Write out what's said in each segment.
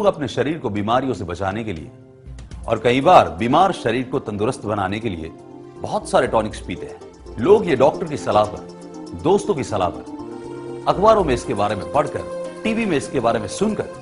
अपने शरीर को बीमारियों से बचाने के लिए और कई बार बीमार शरीर को तंदुरुस्त बनाने के लिए बहुत सारे टॉनिक्स पीते हैं। लोग ये डॉक्टर की सलाह पर, दोस्तों की सलाह पर, अखबारों में इसके बारे में पढ़कर, टीवी में इसके बारे में सुनकर,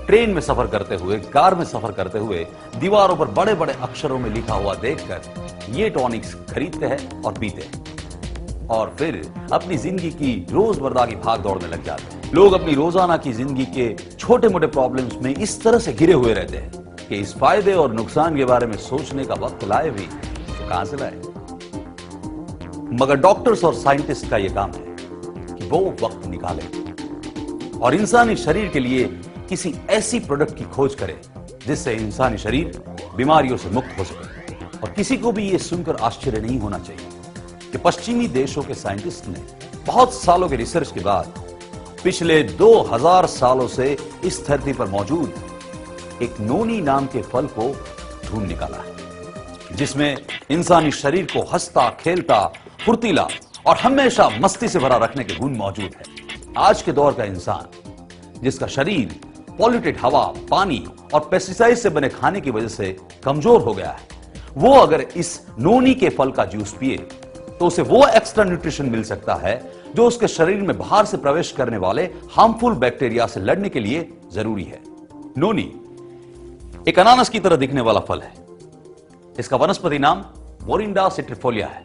ट्रेन में सफर करते हुए, कार में सफर करते हुए, दीवारों पर बड़े बड़े अक्षरों में लिखा हुआ देखकर ये टॉनिक्स खरीदते हैं और पीते हैं और फिर अपनी जिंदगी की रोजमर्रा की भाग दौड़ में लग जाते हैं। लोग अपनी रोजाना की जिंदगी के छोटे मोटे प्रॉब्लम्स में इस तरह से घिरे हुए रहते हैं कि इस फायदे और नुकसान के बारे में सोचने का वक्त लाए भी तो कहां से लाए। मगर डॉक्टर्स और साइंटिस्ट का यह काम है कि वो वक्त निकाले और इंसानी शरीर के लिए किसी ऐसी प्रोडक्ट की खोज करे जिससे इंसानी शरीर बीमारियों से मुक्त हो सके। और किसी को भी यह सुनकर आश्चर्य नहीं होना चाहिए कि पश्चिमी देशों के साइंटिस्ट ने बहुत सालों के रिसर्च के बाद पिछले 2000 सालों से इस धरती पर मौजूद एक नोनी नाम के फल को ढूंढ निकाला है, जिसमें इंसानी शरीर को हंसता, खेलता, फुर्तीला और हमेशा मस्ती से भरा रखने के गुण मौजूद है। आज के दौर का इंसान, जिसका शरीर पॉल्यूटेड हवा, पानी और पेस्टिसाइड से बने खाने की वजह से कमजोर हो गया है, वो अगर इस नोनी के फल का जूस पिए तो उसे वो एक्स्ट्रा न्यूट्रिशन मिल सकता है जो उसके शरीर में बाहर से प्रवेश करने वाले हार्मफुल बैक्टीरिया से लड़ने के लिए जरूरी है। नोनी एक अनानास की तरह दिखने वाला फल है। इसका वनस्पति नाम मोरिंडा सिट्रिफोलिया है।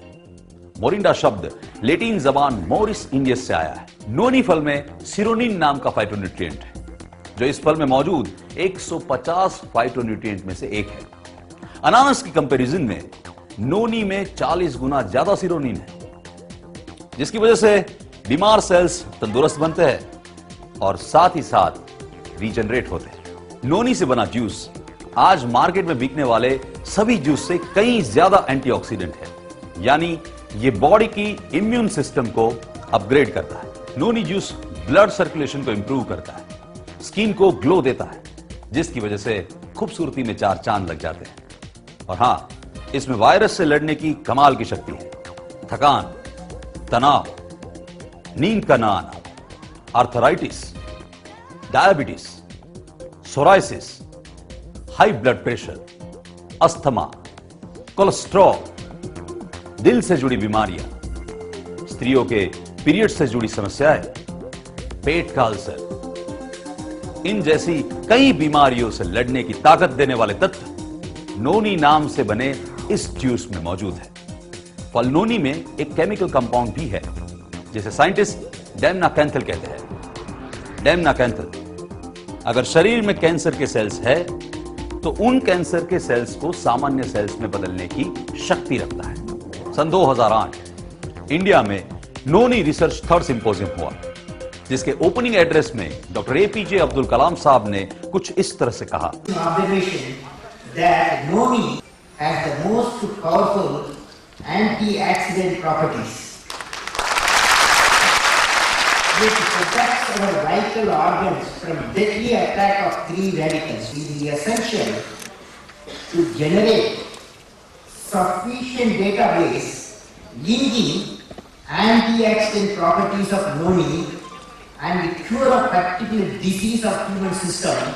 मोरिंडा शब्द लैटिन जबान मोरिस इंडियस से आया है। नोनी फल में सिरोनिन नाम का फाइटोन्यूट्रिएंट है, जो इस फल में मौजूद 150 फाइटोन्यूट्रिएंट में से एक है। अनानास की कंपैरिजन में नोनी में 40 गुना ज्यादा सिरोनिन है, जिसकी वजह से बीमार सेल्स तंदुरुस्त बनते हैं और साथ ही साथ रीजनरेट होते हैं। नोनी से बना जूस आज मार्केट में बिकने वाले सभी जूस से कई ज्यादा एंटीऑक्सीडेंट है, यानी ये बॉडी की इम्यून सिस्टम को अपग्रेड करता है। नोनी जूस ब्लड सर्कुलेशन को इंप्रूव करता है, स्किन को ग्लो देता है, जिसकी वजह से खूबसूरती में 4 चांद लग जाते हैं। और हां, इसमें वायरस से लड़ने की कमाल की शक्ति है। थकान, तनाव, नींद का ना आना, arthritis, diabetes, psoriasis, high blood pressure, asthma, cholesterol, दिल से जुड़ी बीमारियां, स्त्रियों के पीरियड से जुड़ी समस्याएं, पेट का अल्सर, इन जैसी कई बीमारियों से लड़ने की ताकत देने वाले तत्व नोनी नाम से बने इस जूस में मौजूद है। फल नोनी में एक केमिकल कंपाउंड भी है जिसे साइंटिस्ट डेमनाकैंथल कहते हैं। डेमनाकैंथल अगर शरीर में कैंसर के सेल्स है तो उन कैंसर के सेल्स को सामान्य सेल्स में बदलने की शक्ति रखता है। सन 2008 इंडिया में नोनी रिसर्च थर्ड सिंपोजियम हुआ, जिसके ओपनिंग एड्रेस में डॉक्टर एपीजे अब्दुल कलाम साहब ने कुछ इस तरह से कहा। That noni has the most powerful anti-accident properties. It protects our vital organs from deadly attack of free radicals. It is essential to generate sufficient database linking anti-accident properties of noni and the cure of particular disease of human system